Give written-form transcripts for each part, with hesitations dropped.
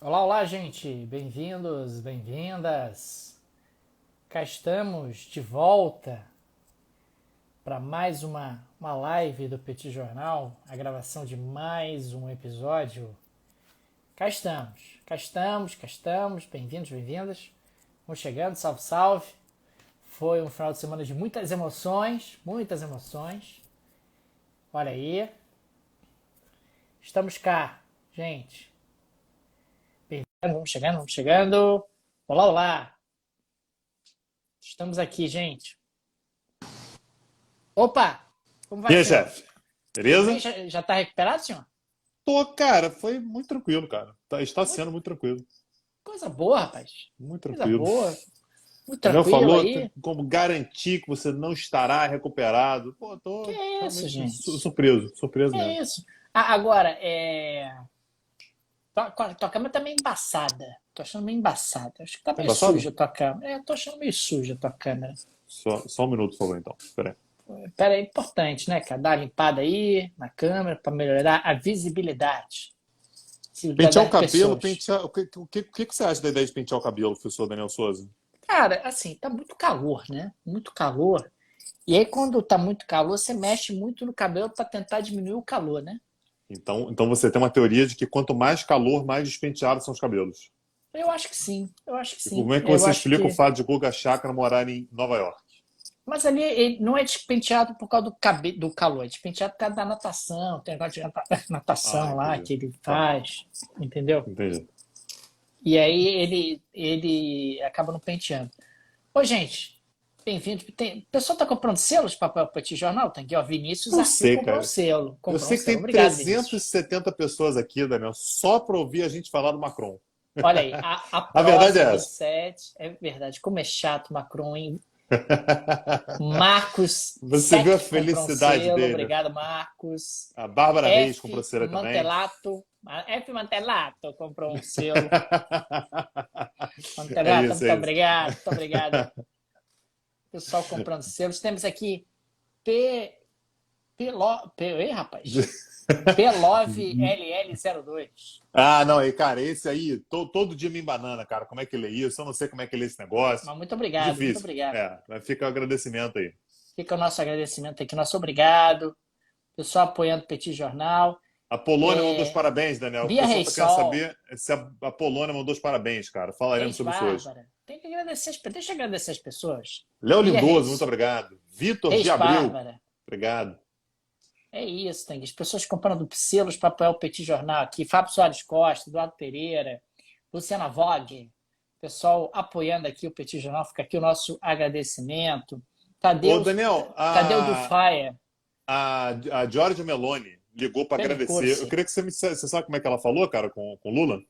Olá, olá, gente! Bem-vindos, bem-vindas! Cá estamos de volta para mais uma live do Petit Jornal, a gravação de mais um episódio. Cá estamos, cá estamos, cá estamos, bem-vindos, bem-vindas. Vamos chegando, salve, salve! Foi um final de semana de muitas emoções, muitas emoções. Olha aí, estamos cá, gente. Vamos chegando, vamos chegando. Olá, olá! Estamos aqui, gente. Opa! Como E vai, aí, senhor? chefe? Tudo bem? Beleza? Já tá recuperado, senhor? Pô, cara, foi muito tranquilo, cara. Está Muito sendo muito tranquilo. coisa boa, rapaz. Muito Coisa tranquilo. boa. Muito Daniel tranquilo falou aí. como garantir que você não estará recuperado. Pô, Que tô é isso, realmente gente? surpreso, Que surpreso mesmo. é isso? Ah, agora, tua câmera tá meio embaçada. Tô achando meio embaçada. Acho que tá Tá meio suja embaçado? a tua câmera. Tô achando meio suja a tua câmera. Só um minuto, por favor, então. Pera aí. Pera, é importante, né, cara? Dar uma limpada aí na câmera pra melhorar a visibilidade. Visibilidade Pentear o das cabelo, pessoas. pentear. O que você acha da ideia de pentear o cabelo, professor Daniel Souza? Cara, assim, tá muito calor, né? Muito calor. E aí, quando tá muito calor, você mexe muito no cabelo para tentar diminuir o calor, né? Então você tem uma teoria de que quanto mais calor, mais despenteados são os cabelos. Eu acho que sim, eu acho que E sim. como é que Eu você acho explica o que. fato de Guga Chakra morar em Nova York? Mas ali ele não é despenteado por causa do calor, é despenteado por causa da natação, tem negócio de Ah, natação lá entendi. que ele Tá, faz, entendeu? entendi. E aí ele acaba não penteando. Ô, gente, bem-vindo. O pessoal tá comprando selos para papel Petit Jornal? Tem aqui, ó. Vinícius Eu Arthur sei, comprou um cara. selo. Eu Comprou um sei que selo. tem Obrigado, trezentas e Vinícius. setenta pessoas aqui, Daniel, só para ouvir a gente falar do Macron. Olha aí, a A verdade é próxima, essa. 27, é verdade. Como é chato, Macron, hein? Marcos Você viu a Sec comprou um felicidade selo. dele? Obrigado, Marcos. A Bárbara Reis comprou F. cera também. Mantelato. F. Mantelato comprou um selo. É Mantelato, isso, muito é isso. obrigado, muito obrigado. Pessoal comprando selos. Temos aqui P. Ei, rapaz. Pelove LL02. Ah, não, aí, cara, esse aí, todo dia me embanana, cara. Como é que ele é isso? Eu não sei como é que ele é esse negócio. Mas muito obrigado, muito Difícil. obrigado. É, mas fica o agradecimento aí. Fica o nosso agradecimento aqui, nosso obrigado. Pessoal apoiando o Petit Jornal. A Polônia mandou os É, parabéns, Daniel. O Bia pessoal tá querendo Reisol, saber se a Polônia mandou os parabéns, cara. Falaremos sobre isso hoje. ex-Bárbara. Tem que agradecer deixa eu agradecer as pessoas. Léo Bia Lindoso, muito Reis, obrigado. Vitor de Abreu, ex-Bárbara. obrigado. É isso, tem as pessoas comprando selos para apoiar o Petit Jornal aqui. Fábio Soares Costa, Eduardo Pereira, Luciana Vogue. Pessoal apoiando aqui o Petit Jornal. Fica aqui o nosso agradecimento. Ô, Tadeu, Daniel, Tadeu do Faia. a Giorgia Meloni ligou para agradecer. Eu Pericurso. queria que você sabe como é que ela falou, cara, com Lula?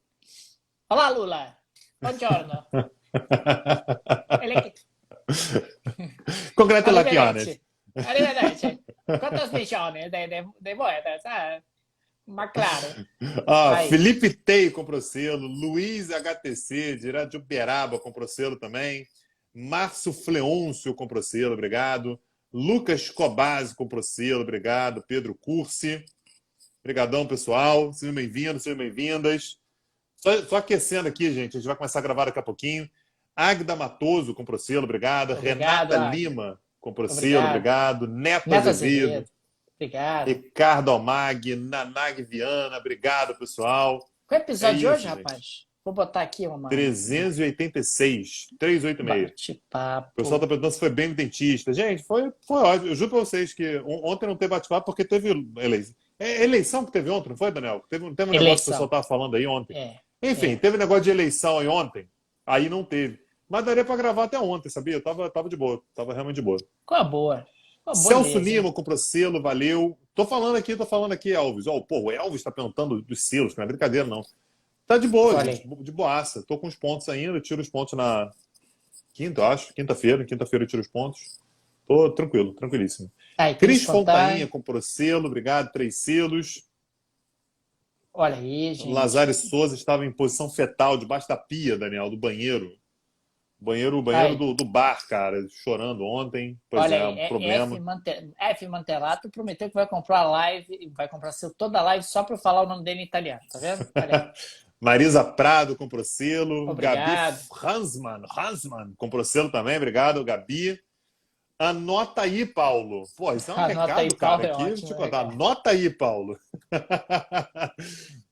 Olá, Lula. Buongiorno. Ele... Congratulations. Arrivederci. Arrivederci. Quantas milioni de moedas? Ah, ma claro. Ah, Vai. Felipe Tei comprou selo, Luiz HTC, direto de Uberaba, comprou selo também. Márcio Fleôncio comprou selo, obrigado. Lucas Cobasi comprou selo, obrigado. Pedro Cursi, obrigadão, pessoal. Sejam bem-vindos, sejam bem-vindas. Só aquecendo aqui, gente, a gente vai começar a gravar daqui a pouquinho. Agda Matoso comprou selo, obrigado. Obrigado, Renata Agda. Lima comprou selo, Obrigado. obrigado. Neto Neto Azevedo, Azevedo. Obrigado. Ricardo Almag, Nanag Viana, obrigado, pessoal. Qual é o É episódio de hoje, isso, gente. rapaz? Vou botar aqui uma 386, 386. O pessoal bate-papo. tá perguntando se foi bem no dentista. Gente, foi ótimo. Eu juro pra vocês que ontem não teve bate-papo porque teve eleição. É eleição que teve ontem, não foi, Daniel? Teve um negócio que o pessoal Eleição. tava falando aí ontem. É, Enfim, é. teve negócio de eleição aí ontem. Aí não teve. Mas daria pra gravar até ontem, sabia? Eu tava de boa. Tava realmente de boa. Qual a boa? Qual a Celso beleza, hein? Lima comprou selo, valeu. Tô falando aqui, Elvis. Ó, pô, o Elvis tá perguntando dos selos, não é brincadeira, não. Tá de boa, Olha gente. aí. De boaça. Tô com os pontos ainda, tiro os pontos na quinta, eu acho. Quinta-feira. Quinta-feira eu tiro os pontos. Tô tranquilo, tranquilíssimo. Aí, Cris Cris Fontainha Fontaine. comprou selo, obrigado. 3 selos. Olha aí, gente. Lazare Souza estava em posição fetal, debaixo da pia, Daniel, do banheiro. Banheiro Aí. do bar, cara, chorando ontem. Pois Olha é, aí, um problema. F. Mantelato prometeu que vai comprar a live, vai comprar toda a live só para eu falar o nome dele em italiano, tá vendo? Olha aí. Marisa Prado comprou selo. Obrigado. Gabi Hansman comprou selo também. Obrigado, Gabi. Anota aí, Paulo. Pô, isso é um Anota recado, aí, cara. Paulo, é Aqui, ótimo, deixa eu é contar. legal. Anota aí, Paulo.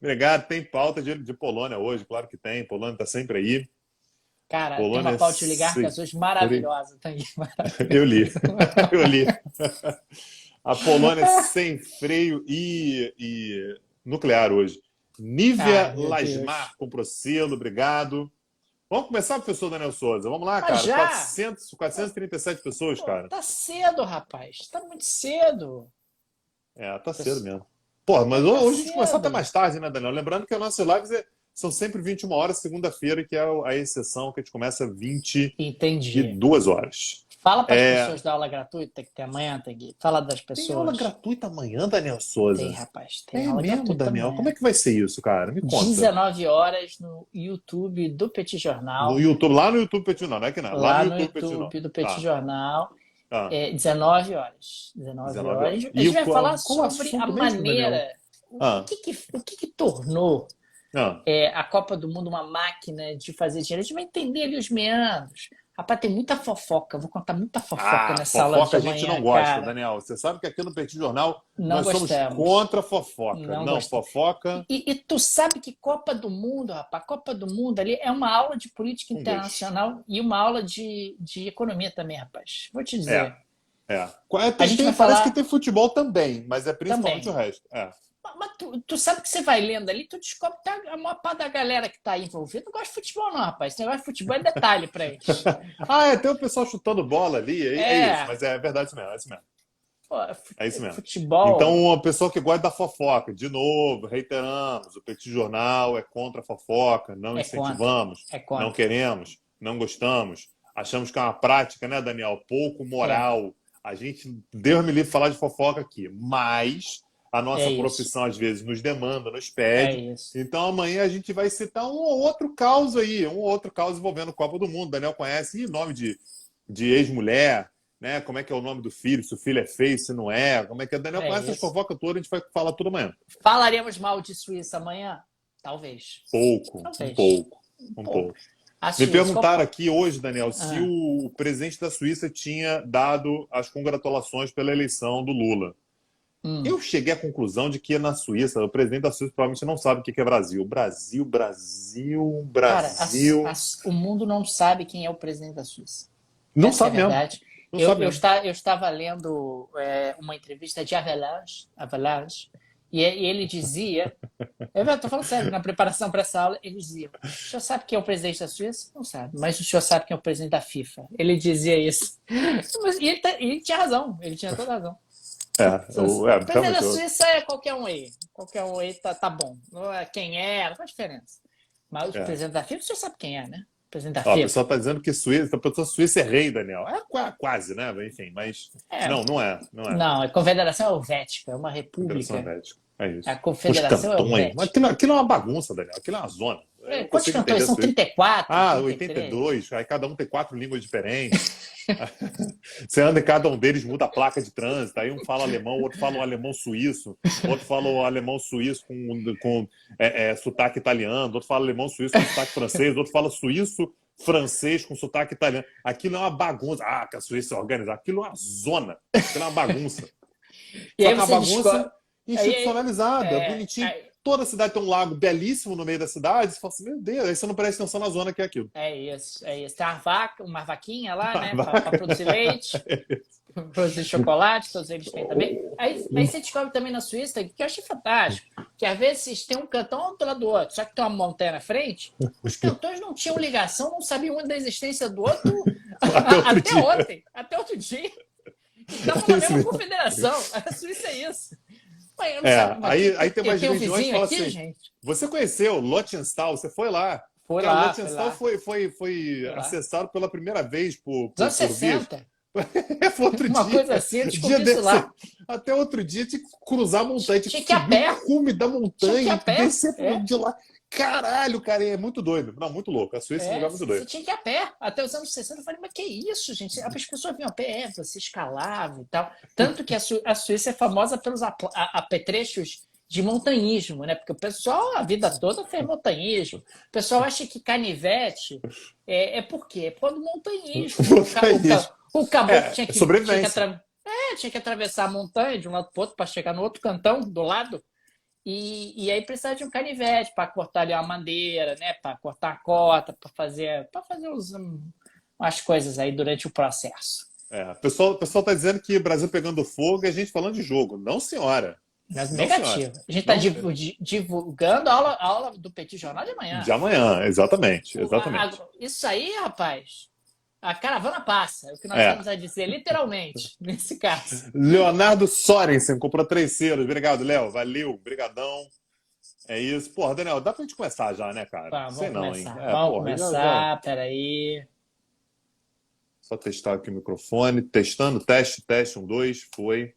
Obrigado. Tem pauta de Polônia hoje, claro que tem. Polônia está sempre aí. Cara, tem uma Polônia pauta de oligarcas hoje maravilhosa. Tá aí, Eu li. maravilhosa. Eu li. A Polônia sem freio e nuclear hoje. Ai, Nívia meu Deus. Lasmar comprou selo, obrigado. Vamos começar, professor Daniel Souza. Vamos lá, Mas cara. já? 437 pessoas, Pô, cara. tá cedo, rapaz. Tá muito cedo. É, tá cedo mesmo. Porra, mas Tá hoje a gente começou até cedo. mais tarde, né, Daniel? Lembrando que as nossas lives são sempre 21 horas, segunda-feira, que é a exceção, que a gente começa 22 Entendi. horas. Fala para as pessoas da aula gratuita que tem amanhã, Tegui. Fala das Tem aula pessoas. gratuita amanhã, Daniel Tem, Souza? rapaz. Tem É aula mesmo, gratuita Daniel? amanhã. Como é que vai ser isso, cara? Me conta. 19 horas no YouTube do Petit Jornal. No YouTube, lá no YouTube Petit não, não é que não. Lá Lá no no YouTube Petit não. YouTube do Petit Tá, Jornal. tá. 19 horas. 19 19 horas. horas. A gente E vai falar qual o sobre a assunto mesmo, Daniel? maneira. O Ah, que tornou ah. a Copa do Mundo uma máquina de fazer dinheiro? A gente vai entender ali os meandros. Rapaz, tem muita fofoca. Eu vou contar muita fofoca nessa aula de Fofoca a gente amanhã, não gosta, cara. Daniel. Você sabe que aqui no Petit Jornal Não nós somos gostamos. contra a fofoca. Não Não, gostamos. fofoca E tu sabe que Copa do Mundo, rapaz, Copa do Mundo ali é uma aula de política com Deus. internacional e uma aula de economia também, rapaz. Vou te dizer. É. A gente vai Parece falar que tem futebol também, mas é principalmente também. o resto. É. Mas tu sabe que você vai lendo ali, tu descobre que a maior parte da galera que tá aí envolvida não gosta de futebol, não, rapaz. Esse negócio de futebol é detalhe pra eles. Tem o pessoal chutando bola ali, é isso, mas é verdade isso mesmo, é isso mesmo. Pô, É isso mesmo. futebol. Então, uma pessoa que gosta da fofoca, de novo, reiteramos, o Petit Jornal é contra a fofoca, não incentivamos, É contra. não queremos, não gostamos, achamos que é uma prática, né, Daniel? Pouco moral. A gente, Deus me livre falar de fofoca aqui, mas a nossa profissão às vezes nos demanda, nos pede. Então amanhã a gente vai citar um ou outro caso aí, um ou outro caso envolvendo Copa do Mundo. Daniel conhece, nome de ex-mulher, né? Como é que é o nome do filho, se o filho é feio, se não é, como é que é. Daniel conhece as fofocas todas, a gente vai falar tudo amanhã. Falaremos mal de Suíça amanhã? Talvez. Um pouco. Me perguntaram aqui hoje, Daniel, se o presidente da Suíça tinha dado as congratulações pela eleição do Lula. Eu cheguei à conclusão de que na Suíça, o presidente da Suíça provavelmente não sabe o que é Brasil. Brasil. Cara, o mundo não sabe quem é o presidente da Suíça. Não sabe mesmo. Eu estava lendo uma entrevista de Avalanche e ele dizia... Estou falando sério, na preparação para essa aula, ele dizia: o senhor sabe quem é o presidente da Suíça? Não sabe, mas o senhor sabe quem é o presidente da FIFA. Ele dizia isso. E ele tinha razão, ele tinha toda a razão. O presidente da Suíça é qualquer um aí. Qualquer um aí tá bom. Não é quem não faz diferença. Mas o presidente da FIFA, o senhor sabe quem é, né? O presidente da FIFA. O pessoal está dizendo que a pessoa Suíça é rei, Daniel. Quase, né? Enfim, mas não é. Não, a Confederação Helvética, é uma república. Confederação Helvética. É isso. A Confederação Helvética. Aquilo é uma bagunça, Daniel. Aquilo é uma zona. Quantos cantões? São 34? 82. Aí cada um tem 4 línguas diferentes. Você anda em cada um deles, muda a placa de trânsito. Aí um fala alemão, outro fala um alemão suíço, outro fala um alemão suíço com sotaque italiano, outro fala alemão suíço com sotaque francês, outro fala suíço francês com sotaque italiano. Aquilo é uma bagunça. Que a Suíça é organizada. Aquilo é uma zona. Aquilo é uma bagunça. E aí uma bagunça institucionalizada, bonitinho. Toda a cidade tem um lago belíssimo no meio da cidade. Você fala assim, meu Deus, aí você não presta atenção na zona que é aquilo. É isso. Tem uma vaquinha lá, né? Para produzir leite, produzir chocolate, todos eles têm também. Aí você descobre também na Suíça, que eu achei fantástico, que às vezes tem um cantão do lado do outro, só que tem uma montanha na frente, os cantões não tinham ligação, não sabiam da existência do outro até outro dia. Estavam na mesma confederação. A Suíça é isso. Aí tem umas regiões que falam assim, gente. Você conheceu Lottenstall? Você foi lá? Lottenstall foi acessado pela primeira vez por anos 60. Foi outro uma dia. Coisa assim, eu descobri isso lá. Até outro dia tinha que cruzar a montanha, tinha que ir a pé. O cume da montanha, descer de lá. Caralho, cara, é muito doido. Não, muito louco. A Suíça é um lugar muito doido. Você tinha que ir a pé. Até os anos 60 eu falei, mas que isso, gente? As pessoas vinham a pé, você escalava e tal. Tanto que a Suíça é famosa pelos apetrechos de montanhismo, né? Porque o pessoal a vida toda fez montanhismo. O pessoal acha que canivete por quê? É por causa do montanhismo. Montanhismo. O caboclo tinha Sobrevivência. tinha que atravessar a montanha de um lado para o outro para chegar no outro cantão do lado. E aí precisava de um canivete para cortar ali uma madeira, né? Para cortar a cota, para fazer umas coisas aí durante o processo. O pessoal está dizendo que Brasil pegando fogo e a gente falando de jogo. Não, senhora. Mas Não, senhora. negativo. A gente está divulgando a aula do Petit Jornal de amanhã. De amanhã, exatamente. Exatamente. Isso aí, rapaz, a caravana passa. É o que nós estamos a dizer, literalmente, nesse caso. Leonardo Sorensen comprou 3 selos. Obrigado, Léo. Valeu. Brigadão. É isso. Porra, Daniel, dá pra gente começar já, né, cara? Tá, Sei não, hein? Vamos começar. Peraí. Só testar aqui o microfone. Testando, teste, 1, 2, foi.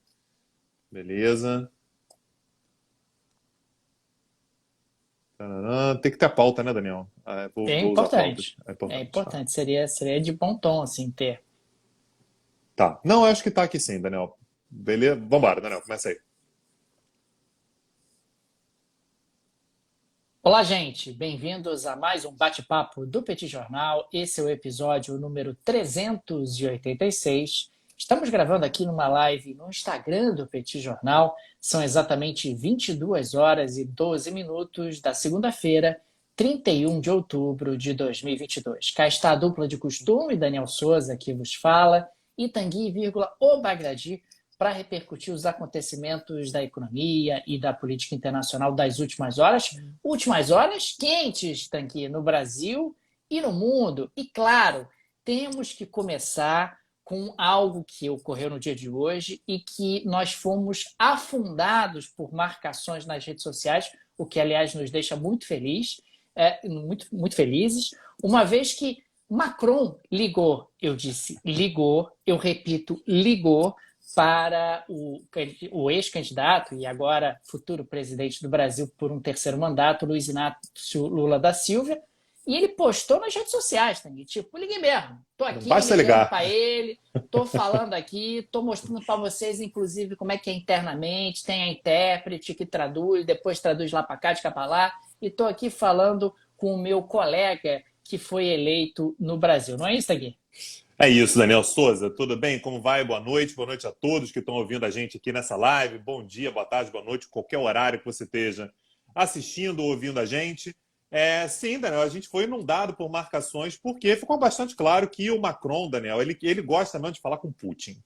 Beleza. Tem que ter a pauta, né, Daniel? É importante. É importante. Seria de bom tom, assim, ter. Tá. Não, eu acho que tá aqui sim, Daniel. Beleza? Vambora, Daniel. Começa aí. Olá, gente. Bem-vindos a mais um bate-papo do Petit Jornal. Esse é o episódio número 386. Estamos gravando aqui numa live no Instagram do Petit Jornal. São exatamente 22 horas e 12 minutos da segunda-feira, 31 de outubro de 2022. Cá está a dupla de costume, Daniel Souza, que vos fala, e Tanguy, o Bagdadi, para repercutir os acontecimentos da economia e da política internacional das últimas horas. Últimas horas quentes, Tanguy, no Brasil e no mundo. E, claro, temos que começar com algo que ocorreu no dia de hoje e que nós fomos afundados por marcações nas redes sociais, o que, aliás, nos deixa muito felizes, muito felizes, uma vez que Macron ligou, eu disse ligou, eu repito, ligou para o ex-candidato e agora futuro presidente do Brasil por um terceiro mandato, Luiz Inácio Lula da Silva, e ele postou nas redes sociais, tá? Tipo, liguei mesmo. Tô aqui ligando para ele, tô falando aqui, tô mostrando para vocês, inclusive, como é que é internamente, tem a intérprete que traduz, depois traduz lá para cá, de cá para lá, e tô aqui falando com o meu colega que foi eleito no Brasil. Não é isso, Tanguy? É isso, Daniel Souza. Tudo bem? Como vai? Boa noite a todos que estão ouvindo a gente aqui nessa live. Bom dia, boa tarde, boa noite, qualquer horário que você esteja assistindo ou ouvindo a gente. Sim, Daniel, a gente foi inundado por marcações porque ficou bastante claro que o Macron, Daniel, ele gosta mesmo de falar com Putin.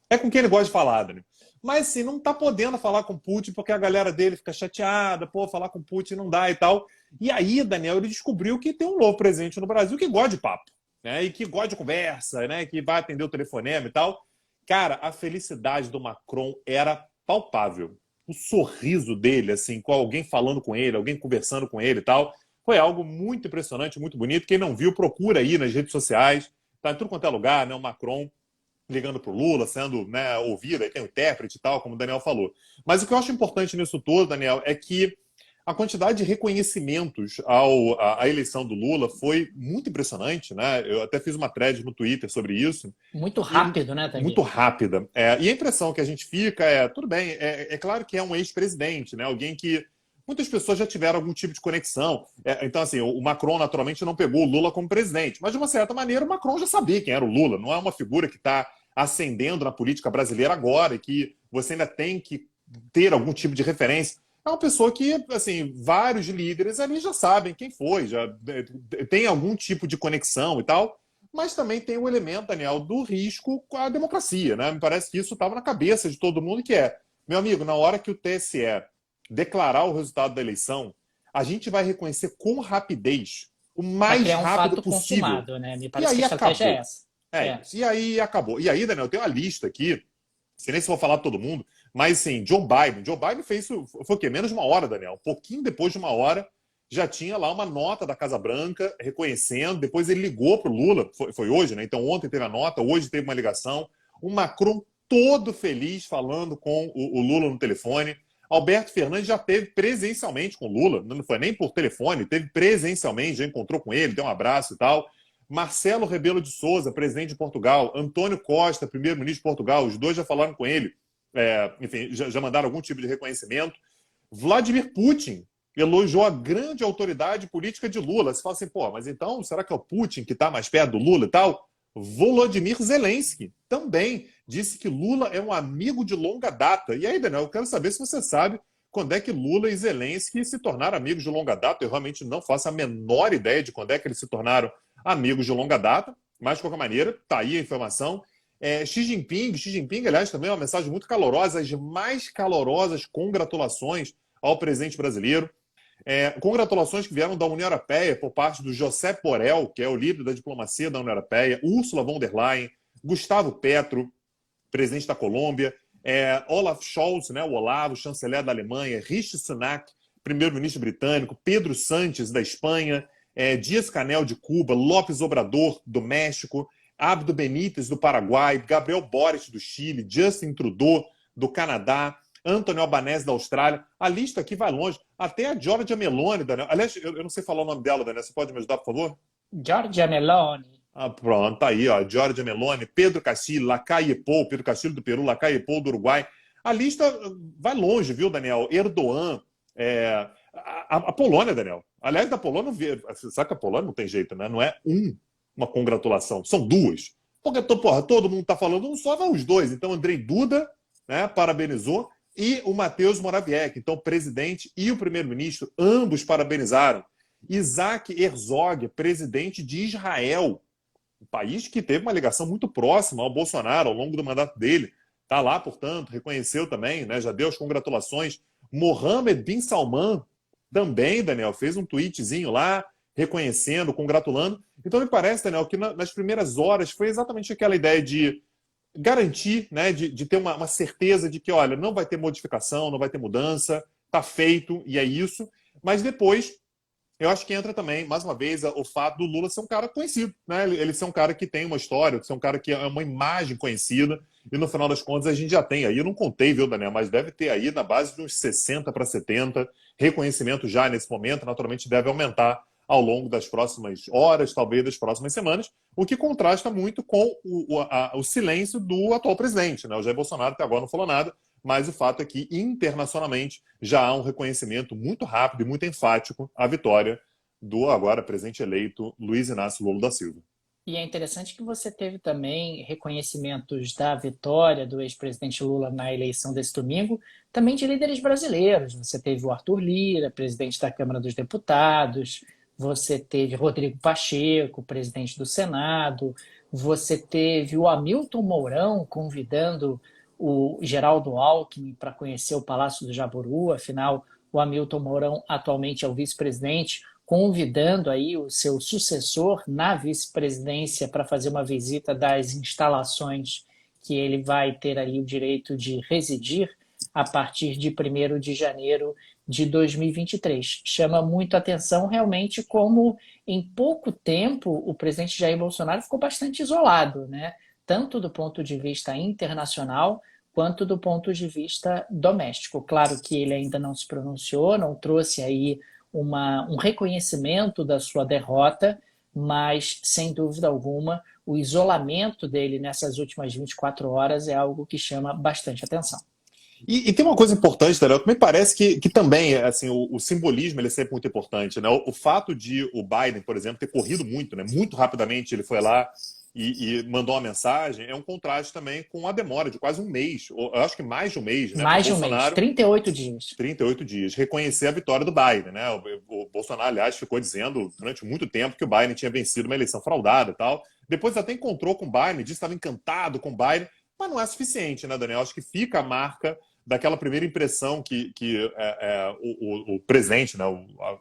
É com quem ele gosta de falar, Daniel. Mas, sim, não está podendo falar com Putin porque a galera dele fica chateada, falar com Putin não dá e tal. E aí, Daniel, ele descobriu que tem um novo presidente no Brasil que gosta de papo, né? E que gosta de conversa, né? Que vai atender o telefonema e tal. Cara, a felicidade do Macron era palpável. O sorriso dele, assim, com alguém falando com ele, alguém conversando com ele e tal, foi algo muito impressionante, muito bonito. Quem não viu, procura aí nas redes sociais. Tá em tudo quanto é lugar, né? O Macron ligando pro Lula, sendo, né, ouvido, aí tem o intérprete e tal, como o Daniel falou. Mas o que eu acho importante nisso todo, Daniel, é que a quantidade de reconhecimentos à eleição do Lula foi muito impressionante, né? Eu até fiz uma thread no Twitter sobre isso. Muito rápido, né, Tanguy? Muito rápida. E a impressão que a gente fica tudo bem, é claro que é um ex-presidente, né? Alguém que muitas pessoas já tiveram algum tipo de conexão. Então, assim, o Macron naturalmente não pegou o Lula como presidente, mas de uma certa maneira o Macron já sabia quem era o Lula. Não é uma figura que está ascendendo na política brasileira agora e que você ainda tem que ter algum tipo de referência. É uma pessoa que, assim, vários líderes ali já sabem quem foi, já tem algum tipo de conexão e tal, mas também tem o elemento, Daniel, do risco com a democracia, né? Me parece que isso estava na cabeça de todo mundo, que meu amigo, na hora que o TSE declarar o resultado da eleição, a gente vai reconhecer com rapidez, o mais rápido possível. Consumado, né? Me parece que a estratégia é essa. E aí acabou. E aí, Daniel, tem uma lista aqui, não sei nem se vou falar todo mundo, mas, assim, Joe Biden fez isso, foi o quê? Menos de uma hora, Daniel. Um pouquinho depois de uma hora, já tinha lá uma nota da Casa Branca reconhecendo. Depois ele ligou para o Lula, foi hoje, né? Então ontem teve a nota, hoje teve uma ligação. O Macron todo feliz falando com o Lula no telefone. Alberto Fernandes já teve presencialmente com o Lula, não foi nem por telefone, teve presencialmente, já encontrou com ele, deu um abraço e tal. Marcelo Rebelo de Sousa, presidente de Portugal. Antônio Costa, primeiro-ministro de Portugal, os dois já falaram com ele. Enfim, já mandaram algum tipo de reconhecimento. Vladimir Putin elogiou a grande autoridade política de Lula. Você fala assim, pô, mas então será que é o Putin que está mais perto do Lula e tal? Volodymyr Zelensky também disse que Lula é um amigo de longa data. E aí, Daniel, eu quero saber se você sabe quando é que Lula e Zelensky se tornaram amigos de longa data. Eu realmente não faço a menor ideia de quando é que eles se tornaram amigos de longa data, mas, de qualquer maneira, está aí a informação. Xi Jinping, aliás, também é uma mensagem muito calorosa, as mais calorosas congratulações ao presidente brasileiro. Congratulações que vieram da União Europeia por parte do Josep Borrell, que é o líder da diplomacia da União Europeia, Ursula von der Leyen, Gustavo Petro, presidente da Colômbia, Olaf Scholz, né, o Olavo, chanceler da Alemanha, Rishi Sunak, primeiro-ministro britânico, Pedro Sánchez, da Espanha, Díaz-Canel, de Cuba, López Obrador, do México, Abdo Benítez, do Paraguai, Gabriel Boric, do Chile, Justin Trudeau, do Canadá, Anthony Albanese, da Austrália. A lista aqui vai longe. Até a Giorgia Meloni, Daniel. Aliás, eu não sei falar o nome dela, Daniel. Você pode me ajudar, por favor? Giorgia Meloni. Pronto, tá aí, ó. Giorgia Meloni, Pedro Castillo, Lacalle Pou, Pedro Castillo do Peru, Lacalle Pou do Uruguai. A lista vai longe, viu, Daniel? Erdogan, a Polônia, Daniel. Aliás, da Polônia, sabe que a Polônia não tem jeito, né? Não é uma congratulação, são duas. Porque, porra, todo mundo tá falando um só, vai os dois. Então, Andrei Duda, né, parabenizou, e o Mateusz Morawiecki, então o presidente e o primeiro-ministro, ambos parabenizaram. Isaac Herzog, presidente de Israel, um país que teve uma ligação muito próxima ao Bolsonaro ao longo do mandato dele, está lá, portanto, reconheceu também, né, já deu as congratulações. Mohammed bin Salman também, Daniel, fez um tweetzinho lá, reconhecendo, congratulando. Então me parece, Daniel, que nas primeiras horas foi exatamente aquela ideia de garantir, né, de ter uma certeza de que, olha, não vai ter modificação, não vai ter mudança, está feito e é isso. Mas depois, eu acho que entra também, mais uma vez, o fato do Lula ser um cara conhecido, né? Ele ser um cara que tem uma história, ser um cara que é uma imagem conhecida, e no final das contas a gente já tem aí, eu não contei, viu, Daniel, mas deve ter aí na base de uns 60 para 70 reconhecimento já nesse momento, naturalmente deve aumentar ao longo das próximas horas, talvez das próximas semanas, o que contrasta muito com o silêncio do atual presidente, né? O Jair Bolsonaro até agora não falou nada, mas o fato é que internacionalmente já há um reconhecimento muito rápido e muito enfático à vitória do agora presidente eleito Luiz Inácio Lula da Silva. E é interessante que você teve também reconhecimentos da vitória do ex-presidente Lula na eleição desse domingo, também de líderes brasileiros. Você teve o Arthur Lira, presidente da Câmara dos Deputados, você teve Rodrigo Pacheco, presidente do Senado, você teve o Hamilton Mourão convidando o Geraldo Alckmin para conhecer o Palácio do Jaburu, afinal, o Hamilton Mourão atualmente é o vice-presidente, convidando aí o seu sucessor na vice-presidência para fazer uma visita das instalações que ele vai ter ali o direito de residir a partir de 1º de janeiro de 2023. Chama muito a atenção realmente como em pouco tempo o presidente Jair Bolsonaro ficou bastante isolado, né? Tanto do ponto de vista internacional quanto do ponto de vista doméstico. Claro que ele ainda não se pronunciou, não trouxe aí um reconhecimento da sua derrota, mas, sem dúvida alguma, o isolamento dele nessas últimas 24 horas é algo que chama bastante atenção. E tem uma coisa importante, Daniel, que me parece que também assim, o simbolismo ele é sempre muito importante. Né? O fato de o Biden, por exemplo, ter corrido muito, né? Muito rapidamente ele foi lá e mandou uma mensagem, é um contraste também com a demora de quase um mês, ou eu acho que mais de um mês. Né, mais de um mês, 38 dias. 38 dias, reconhecer a vitória do Biden. Né? O Bolsonaro, aliás, ficou dizendo durante muito tempo que o Biden tinha vencido uma eleição fraudada e tal. Depois até encontrou com o Biden, disse que estava encantado com o Biden, mas não é suficiente, né, Daniel? Acho que fica a marca daquela primeira impressão que o presidente, né,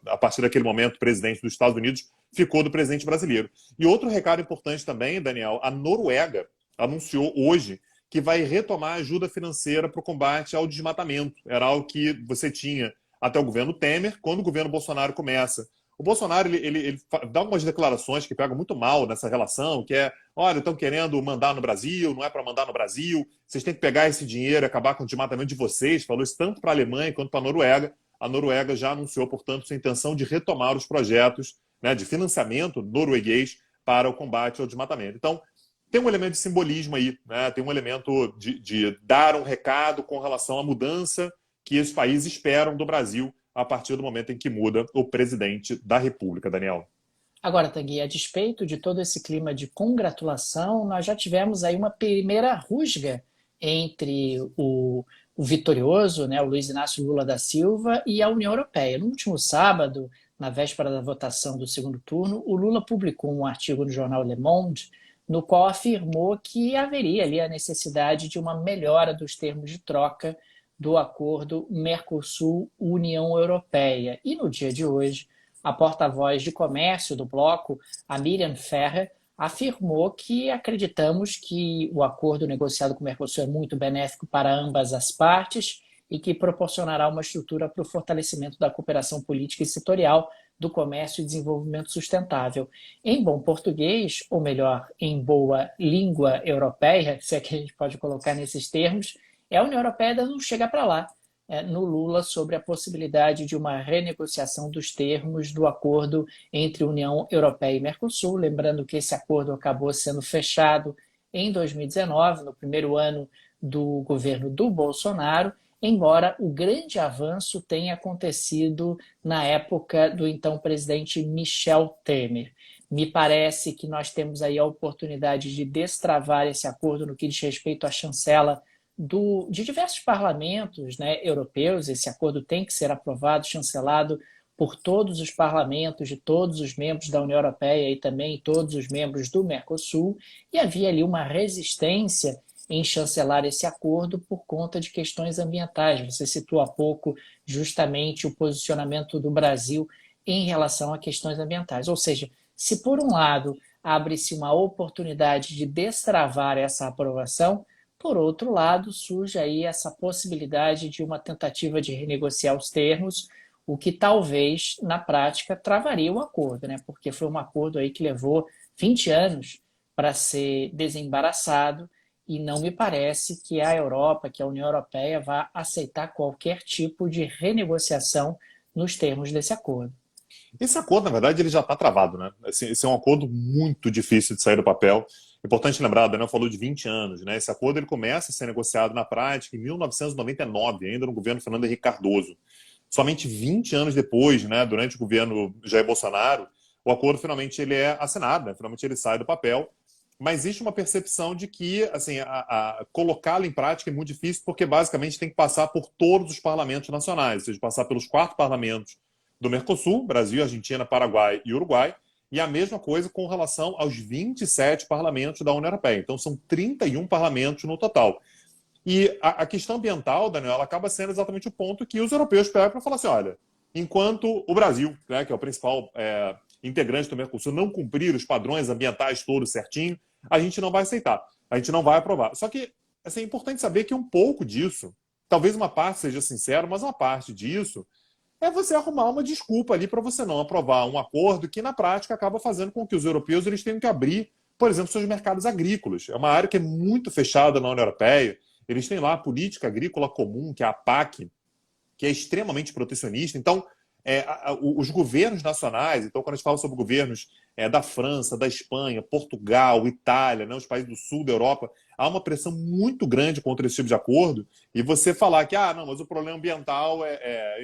a partir daquele momento, o presidente dos Estados Unidos, ficou do presidente brasileiro. E outro recado importante também, Daniel, a Noruega anunciou hoje que vai retomar a ajuda financeira para o combate ao desmatamento. Era algo que você tinha até o governo Temer, quando o governo Bolsonaro começa. O Bolsonaro ele dá algumas declarações que pegam muito mal nessa relação, que é, olha, estão querendo mandar no Brasil, não é para mandar no Brasil, vocês têm que pegar esse dinheiro e acabar com o desmatamento de vocês. Falou isso tanto para a Alemanha quanto para a Noruega. A Noruega já anunciou, portanto, sua intenção de retomar os projetos, né, de financiamento norueguês para o combate ao desmatamento. Então, tem um elemento de simbolismo aí, né? Tem um elemento de dar um recado com relação à mudança que esses países esperam do Brasil a partir do momento em que muda o presidente da República, Daniel. Agora, Tanguy, a despeito de todo esse clima de congratulação, nós já tivemos aí uma primeira rusga entre o vitorioso, né, o Luiz Inácio Lula da Silva, e a União Europeia. No último sábado, na véspera da votação do segundo turno, o Lula publicou um artigo no jornal Le Monde, no qual afirmou que haveria ali a necessidade de uma melhora dos termos de troca do acordo Mercosul-União Europeia. E no dia de hoje, a porta-voz de comércio do bloco, a Miriam Ferrer, afirmou que acreditamos que o acordo negociado com o Mercosul é muito benéfico para ambas as partes e que proporcionará uma estrutura para o fortalecimento da cooperação política e setorial do comércio e desenvolvimento sustentável. Em bom português, ou melhor, em boa língua europeia, se é que a gente pode colocar nesses termos, a União Europeia não chega para lá no Lula sobre a possibilidade de uma renegociação dos termos do acordo entre União Europeia e Mercosul. Lembrando que esse acordo acabou sendo fechado em 2019, no primeiro ano do governo do Bolsonaro, embora o grande avanço tenha acontecido na época do então presidente Michel Temer. Me parece que nós temos aí a oportunidade de destravar esse acordo no que diz respeito à chancela de diversos parlamentos, né, europeus. Esse acordo tem que ser aprovado, chancelado por todos os parlamentos de todos os membros da União Europeia e também todos os membros do Mercosul, e havia ali uma resistência em chancelar esse acordo por conta de questões ambientais. Você citou há pouco justamente o posicionamento do Brasil em relação a questões ambientais. Ou seja, se por um lado abre-se uma oportunidade de destravar essa aprovação, por outro lado surge aí essa possibilidade de uma tentativa de renegociar os termos, o que talvez na prática travaria o acordo, né? Porque foi um acordo aí que levou 20 anos para ser desembaraçado, e não me parece que a Europa, que a União Europeia vá aceitar qualquer tipo de renegociação nos termos desse acordo. Esse acordo, na verdade, ele já está travado, né? Esse é um acordo muito difícil de sair do papel. Importante lembrar, o Daniel falou de 20 anos, né? Esse acordo ele começa a ser negociado na prática em 1999, ainda no governo Fernando Henrique Cardoso. Somente 20 anos depois, né, durante o governo Jair Bolsonaro, o acordo finalmente ele é assinado, né? Finalmente ele sai do papel. Mas existe uma percepção de que assim, colocá-lo em prática é muito difícil, porque basicamente tem que passar por todos os parlamentos nacionais, ou seja, passar pelos 4 parlamentos do Mercosul, Brasil, Argentina, Paraguai e Uruguai, e a mesma coisa com relação aos 27 parlamentos da União Europeia. Então são 31 parlamentos no total. E a questão ambiental, Daniel, ela acaba sendo exatamente o ponto que os europeus pegam para falar assim, olha, enquanto o Brasil, né, que é o principal integrante do Mercosul, não cumprir os padrões ambientais todos certinho, a gente não vai aceitar, a gente não vai aprovar. Só que assim, é importante saber que um pouco disso, talvez uma parte seja sincero, mas uma parte disso é você arrumar uma desculpa ali para você não aprovar um acordo que, na prática, acaba fazendo com que os europeus eles tenham que abrir, por exemplo, seus mercados agrícolas. É uma área que é muito fechada na União Europeia. Eles têm lá a política agrícola comum, que é a PAC, que é extremamente protecionista. Então, os governos nacionais, então quando a gente fala sobre governos da França, da Espanha, Portugal, Itália, né, os países do sul da Europa, há uma pressão muito grande contra esse tipo de acordo, e você falar que, não, mas o problema ambiental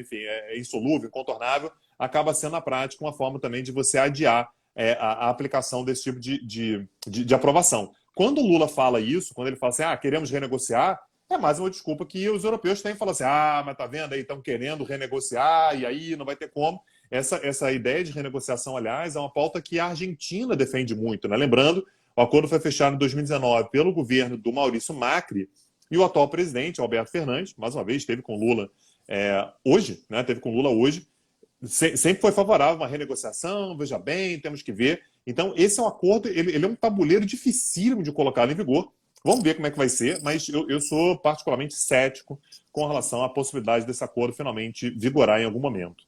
enfim, é insolúvel, incontornável, acaba sendo na prática uma forma também de você adiar a aplicação desse tipo de aprovação. Quando o Lula fala isso, quando ele fala assim, queremos renegociar, é mais uma desculpa que os europeus têm, falam assim, mas tá vendo aí, estão querendo renegociar, e aí não vai ter como. Essa ideia de renegociação, aliás, é uma pauta que a Argentina defende muito, né? Lembrando, o acordo foi fechado em 2019 pelo governo do Maurício Macri, e o atual presidente, Alberto Fernandes, mais uma vez, esteve com Lula hoje, né? Teve com Lula hoje, sempre foi favorável a uma renegociação, veja bem, temos que ver. Então, esse é um acordo, ele é um tabuleiro dificílimo de colocá-lo em vigor. Vamos ver como é que vai ser, mas eu sou particularmente cético com relação à possibilidade desse acordo finalmente vigorar em algum momento.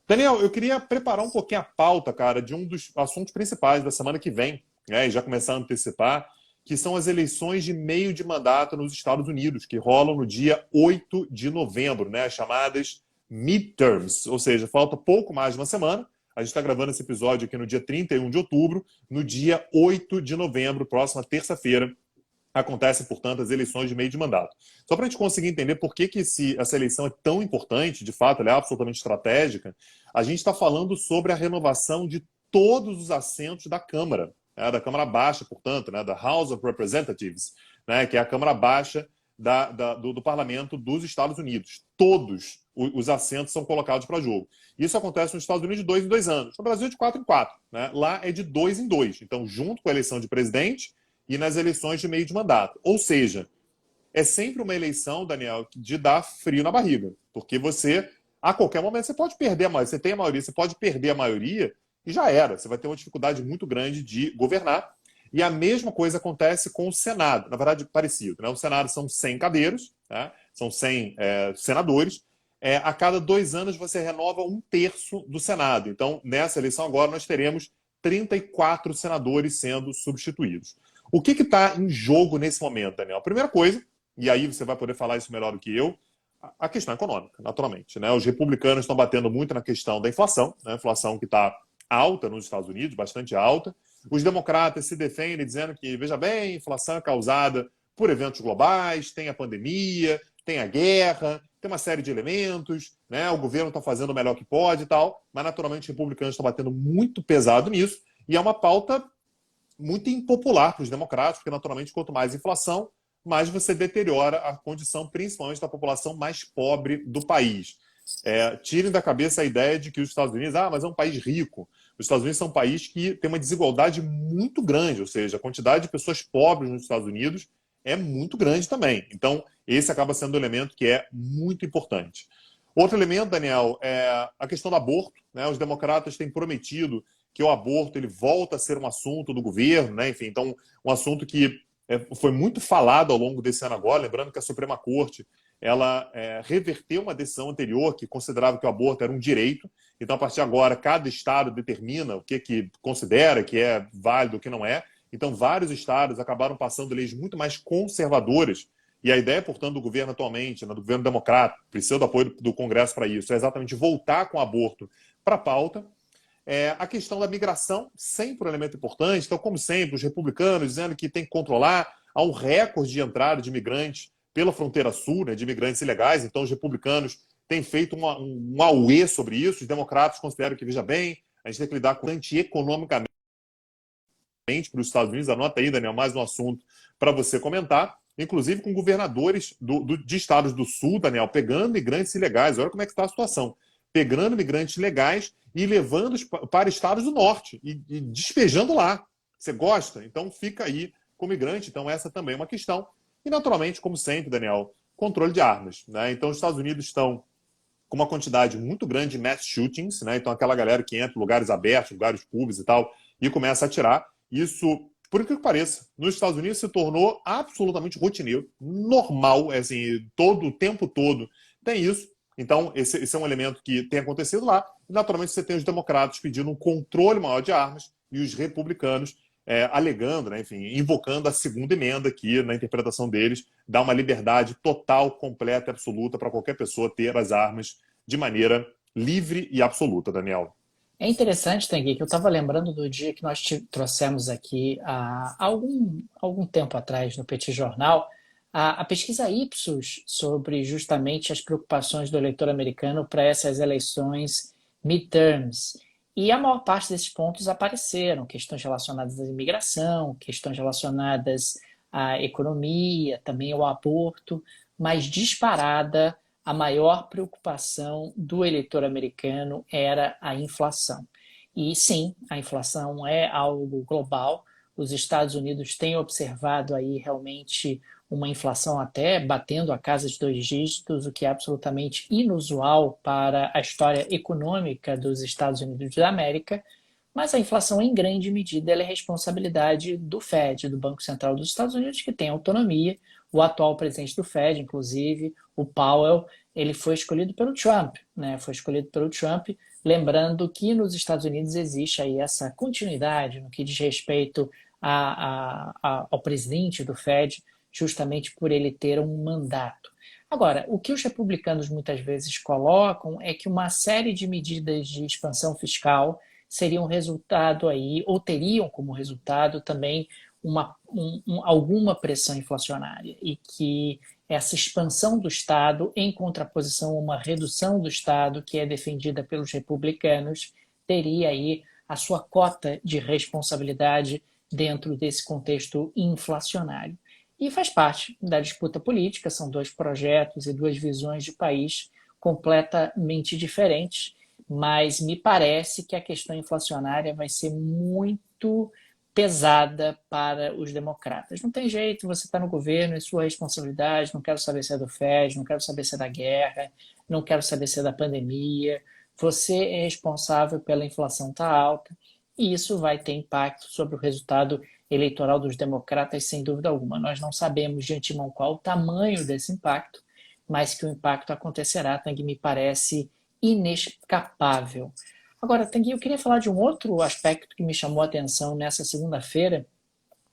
Daniel, eu queria preparar um pouquinho a pauta, cara, de um dos assuntos principais da semana que vem, né, e já começar a antecipar, que são as eleições de meio de mandato nos Estados Unidos, que rolam no dia 8 de novembro, né, as chamadas midterms, ou seja, falta pouco mais de uma semana. A gente está gravando esse episódio aqui no dia 31 de outubro, no dia 8 de novembro, próxima terça-feira, acontecem, portanto, as eleições de meio de mandato. Só para a gente conseguir entender por que, essa eleição é tão importante, de fato, ela é absolutamente estratégica, a gente está falando sobre a renovação de todos os assentos da Câmara, né, da Câmara Baixa, portanto, né, da House of Representatives, né, que é a Câmara Baixa do Parlamento dos Estados Unidos. Todos os assentos são colocados para jogo. Isso acontece nos Estados Unidos de 2 em 2 anos. No Brasil é de 4 em 4. Né? Lá é de 2 em 2. Então, junto com a eleição de presidente e nas eleições de meio de mandato. Ou seja, é sempre uma eleição, Daniel, de dar frio na barriga. Porque você, a qualquer momento, você pode perder a maioria. Você tem a maioria, você pode perder a maioria e já era. Você vai ter uma dificuldade muito grande de governar. E a mesma coisa acontece com o Senado. Na verdade, parecido. Né? O Senado são 100 cadeiros, né? São 100 senadores. A cada 2 anos você renova 1/3 do Senado. Então, nessa eleição agora, nós teremos 34 senadores sendo substituídos. O que está em jogo nesse momento, Daniel? A primeira coisa, e aí você vai poder falar isso melhor do que eu, a questão econômica, naturalmente. Né? Os republicanos estão batendo muito na questão da inflação, né? A inflação que está alta nos Estados Unidos, bastante alta. Os democratas se defendem dizendo que, veja bem, a inflação é causada por eventos globais, tem a pandemia, tem a guerra, tem uma série de elementos, né? O governo está fazendo o melhor que pode e tal, mas naturalmente os republicanos estão batendo muito pesado nisso, e é uma pauta muito impopular para os democratas, porque naturalmente quanto mais inflação, mais você deteriora a condição, principalmente da população mais pobre do país. Tirem da cabeça a ideia de que os Estados Unidos, mas é um país rico. Os Estados Unidos são um país que tem uma desigualdade muito grande, ou seja, a quantidade de pessoas pobres nos Estados Unidos é muito grande também. Então, esse acaba sendo um elemento que é muito importante. Outro elemento, Daniel, é a questão do aborto. Né? Os democratas têm prometido que o aborto ele volta a ser um assunto do governo, né? Enfim, então, um assunto que foi muito falado ao longo desse ano agora, lembrando que a Suprema Corte ela reverteu uma decisão anterior que considerava que o aborto era um direito. Então, a partir de agora, cada estado determina o que considera que é válido e o que não é. Então, vários estados acabaram passando leis muito mais conservadoras. E a ideia, portanto, do governo atualmente, né, do governo democrata, precisa do apoio do Congresso para isso, é exatamente voltar com o aborto para a pauta. A questão da migração, sempre um elemento importante. Então, como sempre, os republicanos dizendo que tem que controlar. Há um recorde de entrada de imigrantes pela fronteira sul, né, de imigrantes ilegais. Então, os republicanos têm feito um auê sobre isso. Os democratas consideram que, veja bem, a gente tem que lidar com economicamente para os Estados Unidos. Anota aí, Daniel, mais um assunto para você comentar. Inclusive com governadores de estados do sul, Daniel, pegando imigrantes ilegais. Olha como é que está a situação. Pegando imigrantes ilegais e levando-os para estados do norte e despejando lá. Você gosta? Então fica aí com o migrante. Então essa também é uma questão. E naturalmente, como sempre, Daniel, controle de armas. Né? Então os Estados Unidos estão com uma quantidade muito grande de mass shootings. Né? Então aquela galera que entra em lugares abertos, lugares públicos e tal, e começa a atirar. Isso, por incrível que pareça, nos Estados Unidos se tornou absolutamente rotineiro, normal, assim, o tempo todo tem isso. Então, esse é um elemento que tem acontecido lá. E, naturalmente, você tem os democratas pedindo um controle maior de armas e os republicanos alegando, né, enfim, invocando a segunda emenda, que, na interpretação deles, dá uma liberdade total, completa e absoluta para qualquer pessoa ter as armas de maneira livre e absoluta, Daniel. É interessante, Tanguy, que eu estava lembrando do dia que nós trouxemos aqui há algum tempo atrás no Petit Jornal a pesquisa Ipsos sobre justamente as preocupações do eleitor americano para essas eleições midterms. E a maior parte desses pontos apareceram, questões relacionadas à imigração, questões relacionadas à economia, também ao aborto, mas disparada a maior preocupação do eleitor americano era a inflação. E sim, a inflação é algo global. Os Estados Unidos têm observado aí realmente uma inflação até batendo a casa de 2 dígitos, o que é absolutamente inusual para a história econômica dos Estados Unidos da América. Mas a inflação, em grande medida, ela é responsabilidade do Fed, do Banco Central dos Estados Unidos, que tem autonomia. O atual presidente do Fed, inclusive, o Powell, ele foi escolhido pelo Trump, né? Foi escolhido pelo Trump, lembrando que nos Estados Unidos existe aí essa continuidade no que diz respeito ao presidente do Fed, justamente por ele ter um mandato. Agora, o que os republicanos muitas vezes colocam é que uma série de medidas de expansão fiscal seriam resultado aí, ou teriam como resultado também alguma pressão inflacionária e que essa expansão do Estado, em contraposição a uma redução do Estado que é defendida pelos republicanos, teria aí a sua cota de responsabilidade dentro desse contexto inflacionário. E faz parte da disputa política, são dois projetos e duas visões de país completamente diferentes, mas me parece que a questão inflacionária vai ser muito pesada para os democratas. Não tem jeito, você está no governo, é sua responsabilidade, não quero saber se é do FED, não quero saber se é da guerra, não quero saber se é da pandemia, você é responsável pela inflação estar alta, e isso vai ter impacto sobre o resultado eleitoral dos democratas, sem dúvida alguma. Nós não sabemos de antemão qual o tamanho desse impacto, mas que o impacto acontecerá, Tanguy, me parece inescapável. Agora, Tanguy, eu queria falar de um outro aspecto que me chamou a atenção nessa segunda-feira.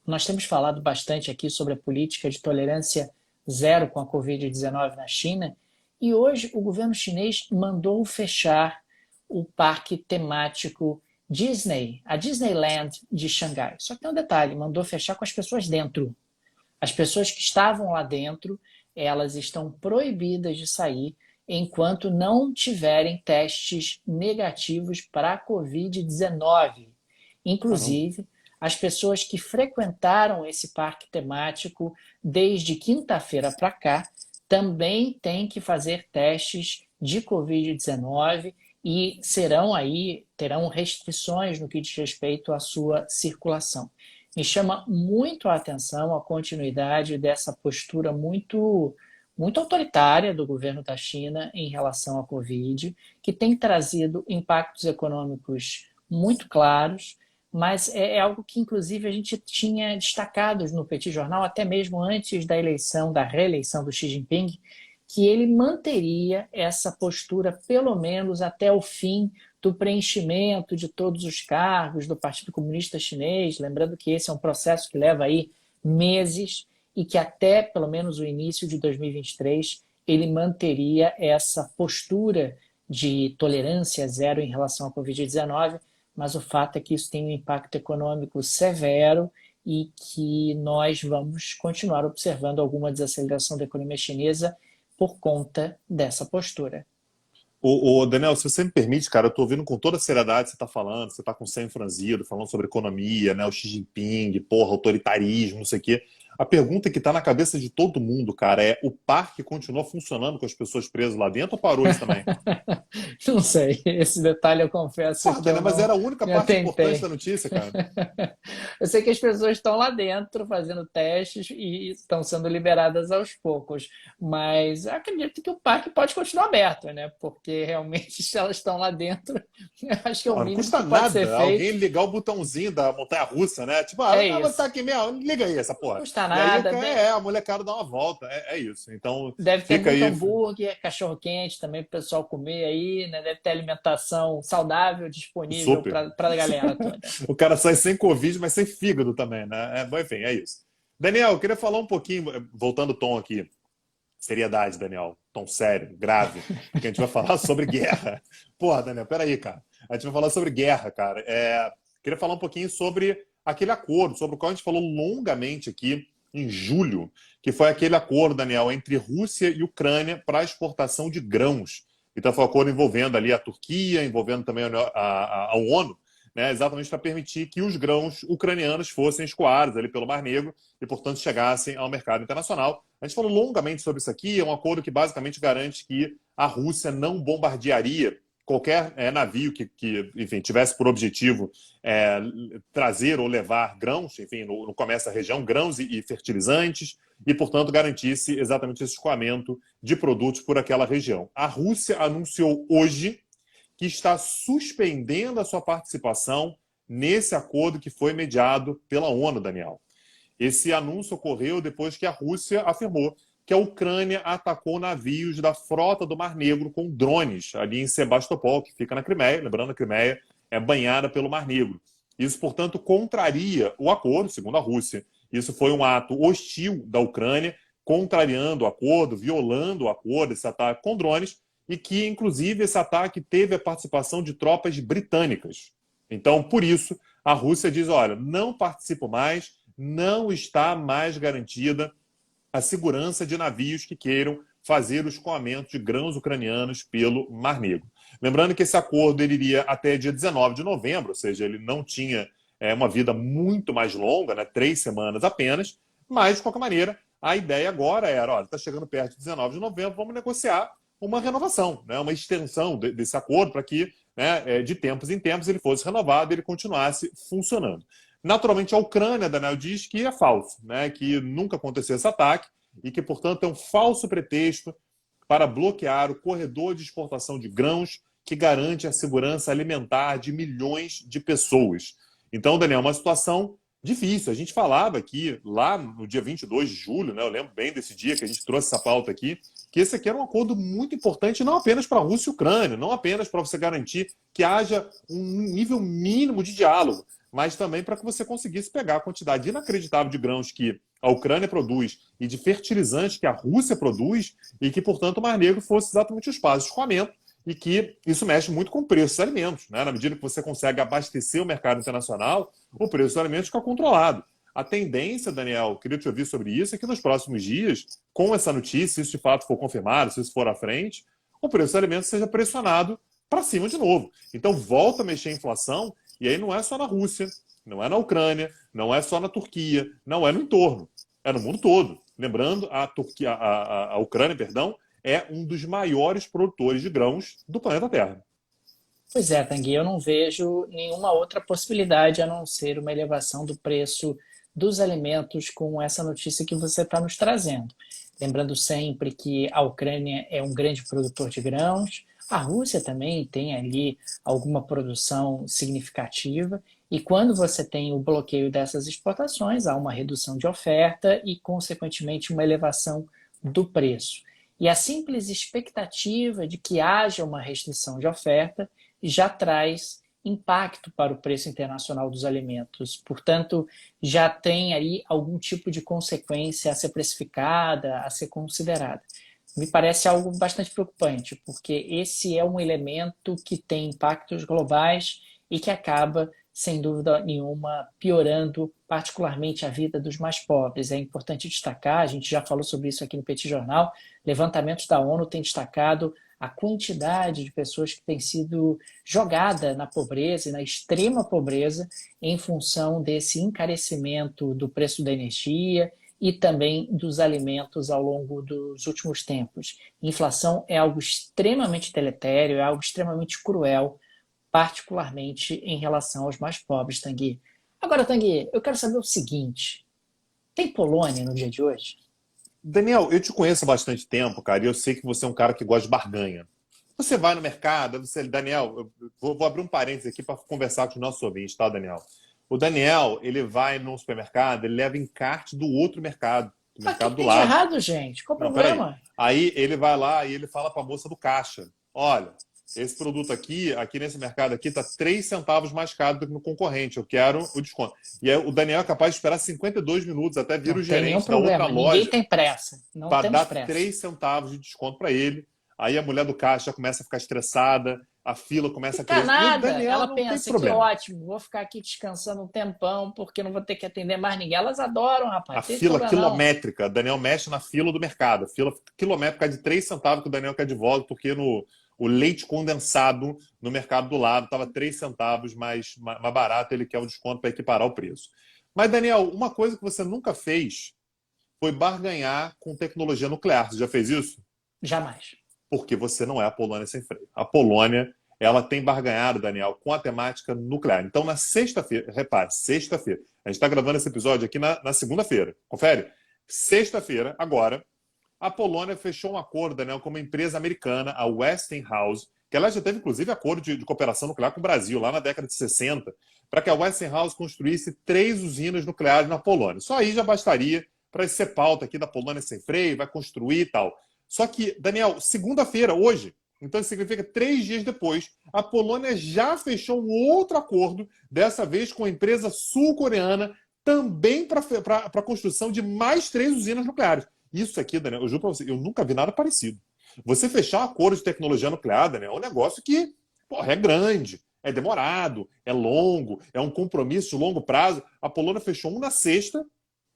Nós temos falado bastante aqui sobre a política de tolerância zero com a Covid-19 na China, e hoje o governo chinês mandou fechar o parque temático Disney, a Disneyland de Xangai. Só que tem um detalhe, mandou fechar com as pessoas dentro. As pessoas que estavam lá dentro, elas estão proibidas de sair enquanto não tiverem testes negativos para a Covid-19. Inclusive, as pessoas que frequentaram esse parque temático desde quinta-feira para cá também têm que fazer testes de Covid-19 e terão restrições no que diz respeito à sua circulação. Me chama muito a atenção a continuidade dessa postura muito autoritária do governo da China em relação à Covid, que tem trazido impactos econômicos muito claros, mas é algo que, inclusive, a gente tinha destacado no Petit Jornal, até mesmo antes da reeleição do Xi Jinping, que ele manteria essa postura, pelo menos até o fim do preenchimento de todos os cargos do Partido Comunista Chinês, lembrando que esse é um processo que leva aí meses e que até pelo menos o início de 2023 ele manteria essa postura de tolerância zero em relação à Covid-19, mas o fato é que isso tem um impacto econômico severo e que nós vamos continuar observando alguma desaceleração da economia chinesa por conta dessa postura. Daniel, se você me permite, cara, eu estou ouvindo com toda a seriedade que você está falando, você está com o senho franzido, falando sobre economia, né, o Xi Jinping, porra, autoritarismo, não sei o quê. A pergunta que está na cabeça de todo mundo, cara, é: o parque continua funcionando com as pessoas presas lá dentro ou parou isso também? Não sei, esse detalhe eu confesso que Daniel, eu mas não era a única me parte atentei. importante da notícia, cara. Eu sei que as pessoas estão lá dentro fazendo testes e estão sendo liberadas aos poucos, mas eu acredito que o parque pode continuar aberto, né? Porque realmente, se elas estão lá dentro, eu acho que é o Não mínimo custa que pode ser nada feito. alguém ligar o botãozinho da montanha-russa, né? Tipo, É vou estar isso. aqui mesmo, liga aí essa Não porra. custa E aí nada. a molecada dá uma volta, é isso. Então, Deve ter fica muito aí. hambúrguer, cachorro-quente também para o pessoal comer aí, né? Deve ter alimentação saudável disponível Super. para a galera toda. O cara sai sem Covid, mas sem fígado também, né? Bom, enfim, é isso. Daniel, eu queria falar um pouquinho, voltando o tom aqui. Seriedade, Daniel. Tom sério, grave. Porque a gente vai falar sobre guerra. Porra, Daniel, peraí, cara. A gente vai falar sobre guerra, cara. Queria falar um pouquinho sobre aquele acordo, sobre o qual a gente falou longamente aqui em julho, que foi aquele acordo, Daniel, entre Rússia e Ucrânia para a exportação de grãos. Então foi um acordo envolvendo ali a Turquia, envolvendo também a ONU, né, exatamente para permitir que os grãos ucranianos fossem escoados ali pelo Mar Negro e, portanto, chegassem ao mercado internacional. A gente falou longamente sobre isso aqui. É um acordo que basicamente garante que a Rússia não bombardearia qualquer navio que enfim, tivesse por objetivo trazer ou levar grãos, enfim, no comércio da região, grãos e fertilizantes, e, portanto, garantisse exatamente esse escoamento de produtos por aquela região. A Rússia anunciou hoje que está suspendendo a sua participação nesse acordo que foi mediado pela ONU, Daniel. Esse anúncio ocorreu depois que a Rússia afirmou que a Ucrânia atacou navios da frota do Mar Negro com drones ali em Sebastopol, que fica na Crimeia. Lembrando, a Crimeia é banhada pelo Mar Negro. Isso, portanto, contraria o acordo, segundo a Rússia. Isso foi um ato hostil da Ucrânia, contrariando o acordo, violando o acordo, esse ataque com drones, e que, inclusive, esse ataque teve a participação de tropas britânicas. Então, por isso, a Rússia diz: olha, não participo mais não está mais garantida a segurança de navios que queiram fazer o escoamento de grãos ucranianos pelo Mar Negro. Lembrando que esse acordo ele iria até dia 19 de novembro, ou seja, ele não tinha uma vida muito mais longa, né, 3 semanas apenas, mas, de qualquer maneira, a ideia agora era, olha, está chegando perto de 19 de novembro, vamos negociar uma renovação, né, uma extensão desse acordo para que, né, de tempos em tempos, ele fosse renovado e ele continuasse funcionando. Naturalmente, a Ucrânia, Daniel, diz que é falso, né, que nunca aconteceu esse ataque e que, portanto, é um falso pretexto para bloquear o corredor de exportação de grãos que garante a segurança alimentar de milhões de pessoas. Então, Daniel, é uma situação difícil. A gente falava aqui, lá no dia 22 de julho, né, eu lembro bem desse dia que a gente trouxe essa pauta aqui, que esse aqui era um acordo muito importante, não apenas para a Rússia e a Ucrânia, não apenas para você garantir que haja um nível mínimo de diálogo, mas também para que você conseguisse pegar a quantidade inacreditável de grãos que a Ucrânia produz e de fertilizantes que a Rússia produz e que, portanto, o Mar Negro fosse exatamente o espaço de escoamento e que isso mexe muito com o preço dos alimentos, né? Na medida que você consegue abastecer o mercado internacional, o preço dos alimentos fica controlado. A tendência, Daniel, queria te ouvir sobre isso, é que nos próximos dias, com essa notícia, se isso de fato for confirmado, se isso for à frente, o preço dos alimentos seja pressionado para cima de novo. Então, volta a mexer a inflação, e aí não é só na Rússia, não é na Ucrânia, não é só na Turquia, não é no entorno, é no mundo todo. Lembrando, a Ucrânia, perdão, é um dos maiores produtores de grãos do planeta Terra. Pois é, Tanguy, eu não vejo nenhuma outra possibilidade a não ser uma elevação do preço dos alimentos com essa notícia que você está nos trazendo. Lembrando sempre que a Ucrânia é um grande produtor de grãos, a Rússia também tem ali alguma produção significativa, e quando você tem o bloqueio dessas exportações, há uma redução de oferta e, consequentemente, uma elevação do preço. E a simples expectativa de que haja uma restrição de oferta já traz impacto para o preço internacional dos alimentos. Portanto, já tem aí algum tipo de consequência a ser precificada, a ser considerada. Me parece algo bastante preocupante, porque esse é um elemento que tem impactos globais e que acaba, sem dúvida nenhuma, piorando particularmente a vida dos mais pobres. É importante destacar, a gente já falou sobre isso aqui no Petit Jornal, levantamentos da ONU têm destacado a quantidade de pessoas que têm sido jogada na pobreza e na extrema pobreza em função desse encarecimento do preço da energia e também dos alimentos ao longo dos últimos tempos. Inflação é algo extremamente deletério, é algo extremamente cruel, particularmente em relação aos mais pobres, Tanguy. Agora, Tanguy, eu quero saber o seguinte, tem Polônia no dia de hoje? Daniel, eu te conheço há bastante tempo, cara, e eu sei que você é um cara que gosta de barganha. Você vai no mercado, Daniel, eu vou abrir um parênteses aqui para conversar com os nossos ouvintes, tá, Daniel? O Daniel, ele vai no supermercado, ele leva encarte do outro mercado, do Mas o que mercado do tem de lado. errado, gente? Qual o Não, peraí. problema? Aí ele vai lá e ele fala para a moça do caixa: olha, esse produto aqui nesse mercado aqui, tá 3 centavos mais caro do que no concorrente. Eu quero o desconto. E aí o Daniel é capaz de esperar 52 minutos até vir Não o tem nenhum gerente da outra problema. Ninguém loja tem pressa. Não para temos dar pressa. 3 centavos de desconto para ele. Aí a mulher do caixa já começa a ficar estressada, a fila começa a Fica crescer. E o nada. Daniel Ela não tem pensa que problema. ótimo, vou ficar aqui descansando um tempão porque não vou ter que atender mais ninguém. Elas adoram, rapaz. A Tem fila problema, não. quilométrica. Daniel mexe na fila do mercado. A fila quilométrica de 3 centavos que o Daniel quer de volta, porque o leite condensado no mercado do lado estava 3 centavos mais barato. Ele quer o desconto para equiparar o preço. Mas, Daniel, uma coisa que você nunca fez foi barganhar com tecnologia nuclear. Você já fez isso? Jamais. Porque você não é a Polônia sem freio. A Polônia, ela tem barganhado, Daniel, com a temática nuclear. Então, na sexta-feira, repare, sexta-feira, a gente está gravando esse episódio aqui na segunda-feira, confere? Sexta-feira, agora, a Polônia fechou um acordo, Daniel, com uma empresa americana, a Westinghouse, que ela já teve, inclusive, acordo de cooperação nuclear com o Brasil, lá na década de 60, para que a Westinghouse construísse 3 usinas nucleares na Polônia. Só aí já bastaria para ser pauta aqui da Polônia sem freio, vai construir e tal. Só que, Daniel, segunda-feira, hoje, então isso significa 3 dias depois, a Polônia já fechou um outro acordo, dessa vez com a empresa sul-coreana, também para a construção de mais 3 usinas nucleares. Isso aqui, Daniel, eu juro para você, eu nunca vi nada parecido. Você fechar um acordo de tecnologia nuclear, Daniel, é um negócio que, porra, é grande, é demorado, é longo, é um compromisso de longo prazo. A Polônia fechou um na sexta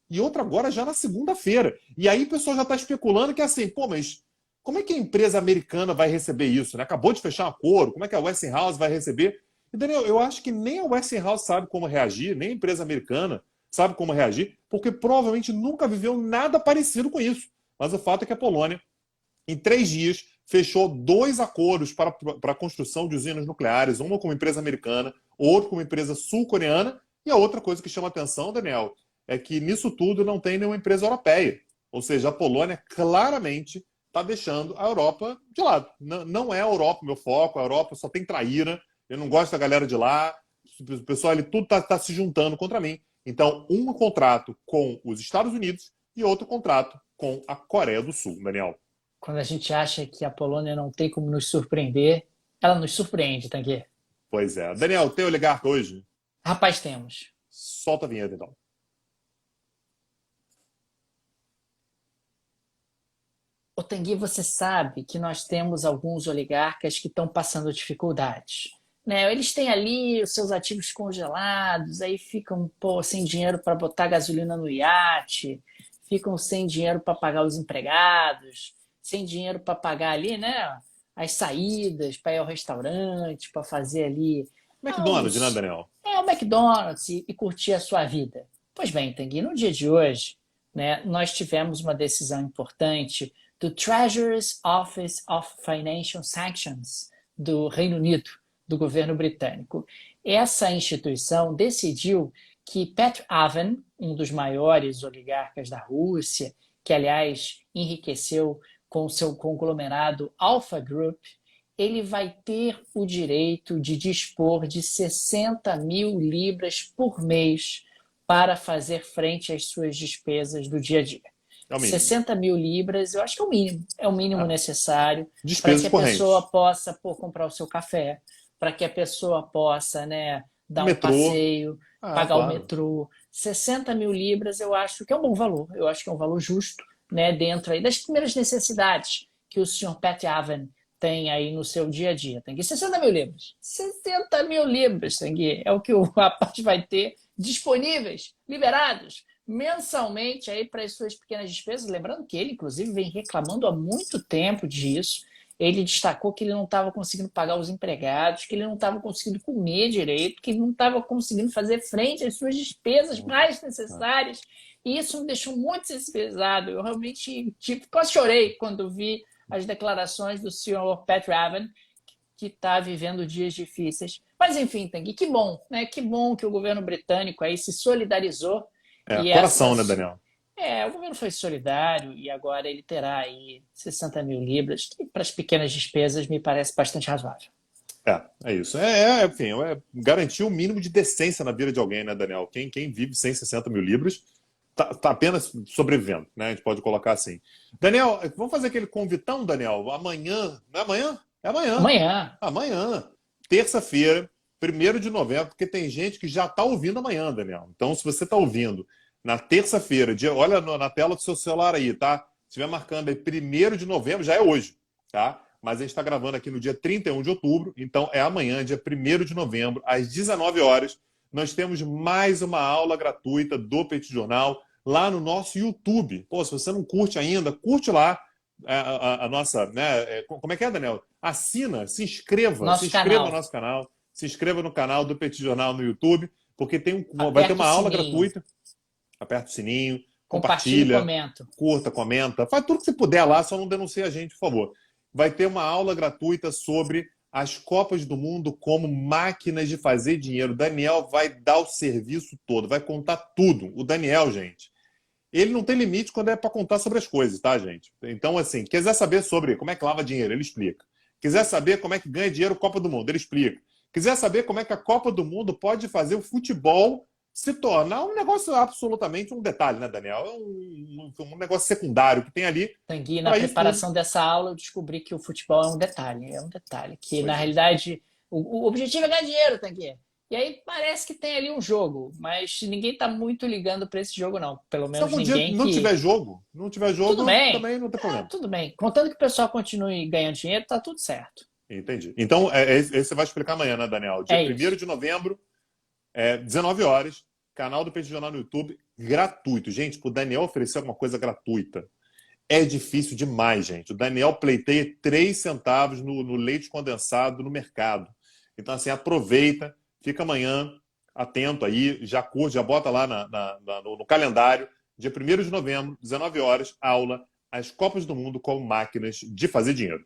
e outro agora já na segunda-feira. E aí o pessoal já está especulando que é assim, pô, mas como é que a empresa americana vai receber isso? Né? Acabou de fechar um acordo, como é que a Westinghouse vai receber? E, Daniel, eu acho que nem a Westinghouse sabe como reagir, nem a empresa americana sabe como reagir, porque provavelmente nunca viveu nada parecido com isso. Mas o fato é que a Polônia, em 3 dias, fechou 2 acordos para a construção de usinas nucleares, uma com uma empresa americana, outra com uma empresa sul-coreana, e a outra coisa que chama atenção, Daniel, é que nisso tudo não tem nenhuma empresa europeia. Ou seja, a Polônia claramente está deixando a Europa de lado. Não é a Europa o meu foco, a Europa só tem traíra, eu não gosto da galera de lá, o pessoal ali tudo está se juntando contra mim. Então, um contrato com os Estados Unidos e outro contrato com a Coreia do Sul, Daniel. Quando a gente acha que a Polônia não tem como nos surpreender, ela nos surpreende, Tanguy. Pois é. Daniel, tem oligarca hoje? Rapaz, temos. Solta a vinheta, então. Ô, Tanguy, você sabe que nós temos alguns oligarcas que estão passando dificuldades. Né? Eles têm ali os seus ativos congelados, aí ficam sem dinheiro para botar gasolina no iate, ficam sem dinheiro para pagar os empregados, sem dinheiro para pagar ali, né, as saídas, para ir ao restaurante, para fazer ali McDonald's, né, Daniel? o McDonald's e curtir a sua vida. Pois bem, Tanguy, no dia de hoje, né, nós tivemos uma decisão importante do Treasurer's Office of Financial Sanctions do Reino Unido, do governo britânico. Essa instituição decidiu que Petr Aven, um dos maiores oligarcas da Rússia, que, aliás, enriqueceu com seu conglomerado Alpha Group, ele vai ter o direito de dispor de 60 mil libras por mês para fazer frente às suas despesas do dia a dia. É o mínimo. 60 mil libras, eu acho que é o mínimo necessário para Despesas que a correntes. pessoa possa comprar o seu café, para que a pessoa possa, né, dar Metrô. um passeio, pagar claro. o metrô. 60 mil libras eu acho que é um bom valor, eu acho que é um valor justo, né, dentro aí das primeiras necessidades que o senhor Petr Aven tem aí no seu dia a dia. Tem que 60 mil libras. 60 mil libras, Tanguy, é o que o rapaz vai ter disponíveis, liberados, mensalmente aí para as suas pequenas despesas. Lembrando que ele, inclusive, vem reclamando há muito tempo disso. Ele destacou que ele não estava conseguindo pagar os empregados, que ele não estava conseguindo comer direito, que ele não estava conseguindo fazer frente às suas despesas mais necessárias. E isso me deixou muito sensibilizado. Eu realmente quase chorei quando vi as declarações do senhor Petr Aven, que está vivendo dias difíceis. Mas, enfim, Tanguy, que bom, né? Que bom que o governo britânico aí se solidarizou. Coração, né, Daniel? O governo foi solidário e agora ele terá aí 60 mil libras, que para as pequenas despesas me parece bastante razoável. É isso. Enfim, garantir o mínimo de decência na vida de alguém, né, Daniel? Quem vive sem 60 mil libras tá apenas sobrevivendo, né? A gente pode colocar assim. Daniel, vamos fazer aquele convitão, Daniel? Amanhã, não é amanhã? É amanhã. Amanhã. Terça-feira, 1º de novembro, porque tem gente que já está ouvindo amanhã, Daniel. Então, se você está ouvindo na terça-feira, olha na tela do seu celular aí, tá? Se estiver marcando aí 1º de novembro, já é hoje, tá? Mas a gente está gravando aqui no dia 31 de outubro, então é amanhã, dia 1º de novembro, às 19 horas, nós temos mais uma aula gratuita do Petit Jornal lá no nosso YouTube. Pô, se você não curte ainda, curte lá a nossa, né? Como é que é, Daniel? Assina, se inscreva no nosso canal, se inscreva no canal do Petit Jornal no YouTube, porque vai ter uma aula gratuita. Aperta o sininho, compartilha, curta, comenta, faz tudo que você puder lá, só não denuncie a gente, por favor. Vai ter uma aula gratuita sobre as Copas do Mundo como máquinas de fazer dinheiro. O Daniel vai dar o serviço todo, vai contar tudo. O Daniel, gente, ele não tem limite quando é para contar sobre as coisas, tá, gente? Então, assim, quiser saber sobre como é que lava dinheiro, ele explica. Quiser saber como é que ganha dinheiro Copa do Mundo, ele explica. Quiser saber como é que a Copa do Mundo pode fazer o futebol se tornar um negócio absolutamente um detalhe, né, Daniel? É um negócio secundário que tem ali. Tanguy, na preparação dessa aula, eu descobri que o futebol é um detalhe. É um detalhe. Que, na realidade, o objetivo é ganhar dinheiro, Tanguy. E aí parece que tem ali um jogo, mas ninguém está muito ligando para esse jogo, não. Pelo menos se algum ninguém dia não tiver jogo, tudo bem. também não tem problema. Tudo bem. Contanto que o pessoal continue ganhando dinheiro, tá tudo certo. Entendi. Então, esse você vai explicar amanhã, né, Daniel? Dia É 1º isso. de novembro, 19 horas, canal do Peixe Jornal no YouTube, gratuito. Gente, pro Daniel oferecer alguma coisa gratuita é difícil demais, gente. O Daniel pleiteia 3 centavos no leite condensado no mercado. Então, assim, aproveita, fica amanhã atento aí, já curte, já bota lá no calendário. Dia 1º de novembro, 19 horas, aula As Copas do Mundo com Máquinas de Fazer Dinheiro.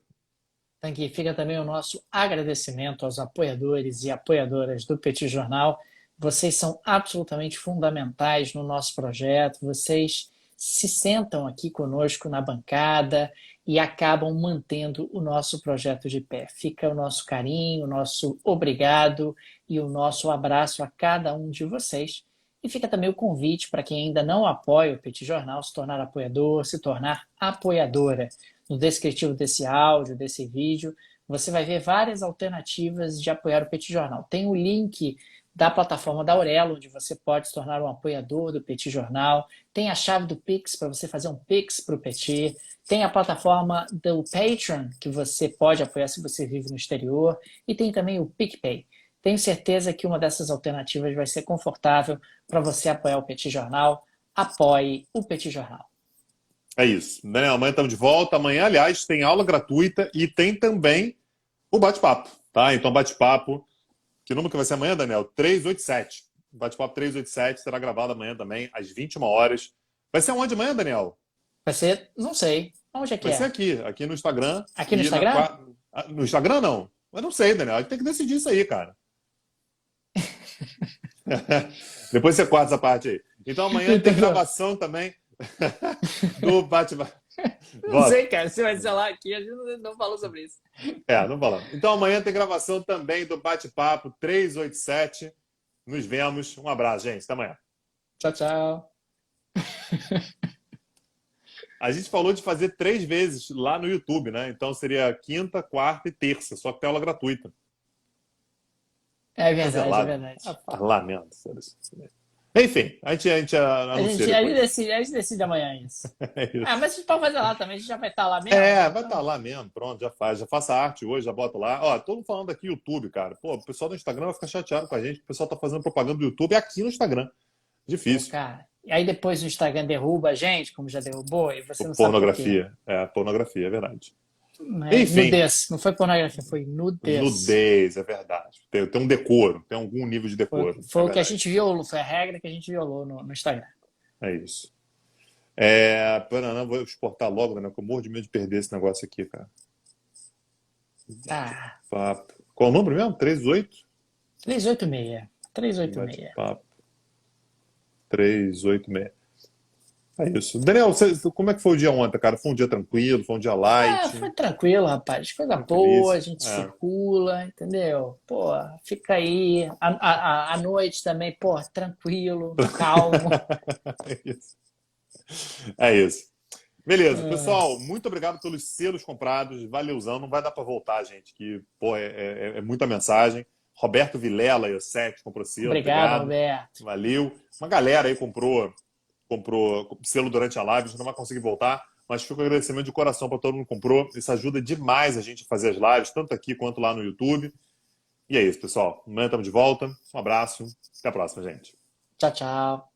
Aqui fica também o nosso agradecimento aos apoiadores e apoiadoras do Petit Jornal. Vocês são absolutamente fundamentais no nosso projeto. Vocês se sentam aqui conosco na bancada e acabam mantendo o nosso projeto de pé. Fica o nosso carinho, o nosso obrigado e o nosso abraço a cada um de vocês. E fica também o convite para quem ainda não apoia o Petit Jornal se tornar apoiador, se tornar apoiadora. No descritivo desse áudio, desse vídeo, você vai ver várias alternativas de apoiar o Petit Jornal. Tem o link da plataforma da Aurelo, onde você pode se tornar um apoiador do Petit Jornal. Tem a chave do Pix para você fazer um Pix para o Petit. Tem a plataforma do Patreon, que você pode apoiar se você vive no exterior. E tem também o PicPay. Tenho certeza que uma dessas alternativas vai ser confortável para você apoiar o Petit Jornal. Apoie o Petit Jornal. É isso. Daniel, amanhã estamos de volta. Amanhã, aliás, tem aula gratuita e tem também o bate-papo, tá? Então, bate-papo, que número que vai ser amanhã, Daniel? 387. Bate-papo 387 será gravado amanhã também, às 21 horas. Vai ser onde amanhã, Daniel? Vai ser, não sei. Onde é que Vai é? ser aqui no Instagram. Aqui no Instagram? No Instagram, não. Eu não sei, Daniel. A gente tem que decidir isso aí, cara. Depois você corta essa parte aí. Então, amanhã tem gravação também do bate-papo. Não sei, cara. Se vai ser lá aqui, a gente não falou sobre isso. Não falamos. Então amanhã tem gravação também do Bate-Papo 387. Nos vemos. Um abraço, gente. Até amanhã. Tchau, tchau. A gente falou de fazer 3 vezes lá no YouTube, né? Então seria quinta, quarta e terça, só que tem aula gratuita. É verdade, é verdade. Parlamento. Enfim, a gente anuncia a gente decide amanhã isso. É isso. Mas a gente pode fazer lá também, a gente já vai estar lá mesmo. Vai estar lá mesmo, pronto, já faz. Já faça arte hoje, já bota lá. Ó, todo mundo falando aqui YouTube, cara. Pô, o pessoal do Instagram vai ficar chateado com a gente, o pessoal tá fazendo propaganda do YouTube aqui no Instagram. Difícil. Pô, cara. E aí depois o Instagram derruba a gente, como já derrubou, e você não Pornografia. sabe por quê. Pornografia, é verdade. Enfim. Nudez. Não foi pornografia, foi nudez. Nudez, é verdade. Tem um decoro, tem algum nível de decoro. Foi o que a gente violou, foi a regra que a gente violou no Instagram. É isso. Não, vou exportar logo, né? Porque eu morro de medo de perder esse negócio aqui, cara. Papo. Qual o número mesmo? 38? 386. 386. Papo. 386. É isso. Daniel, como é que foi o dia ontem, cara? Foi um dia tranquilo? Foi um dia light? Foi tranquilo, rapaz. Coisa boa, a gente circula, entendeu? Pô, fica aí. À noite também, pô, tranquilo, calmo. É isso. Beleza, pessoal, muito obrigado pelos selos comprados. Valeuzão, não vai dar para voltar, gente, que, pô, é muita mensagem. Roberto Vilela, eu 7, comprou selo. Obrigado, Roberto. Valeu. Uma galera aí comprou selo durante a live, a gente não vai conseguir voltar, mas fica um agradecimento de coração para todo mundo que comprou. Isso ajuda demais a gente a fazer as lives, tanto aqui quanto lá no YouTube. E é isso, pessoal. Amanhã estamos de volta. Um abraço. Até a próxima, gente. Tchau, tchau.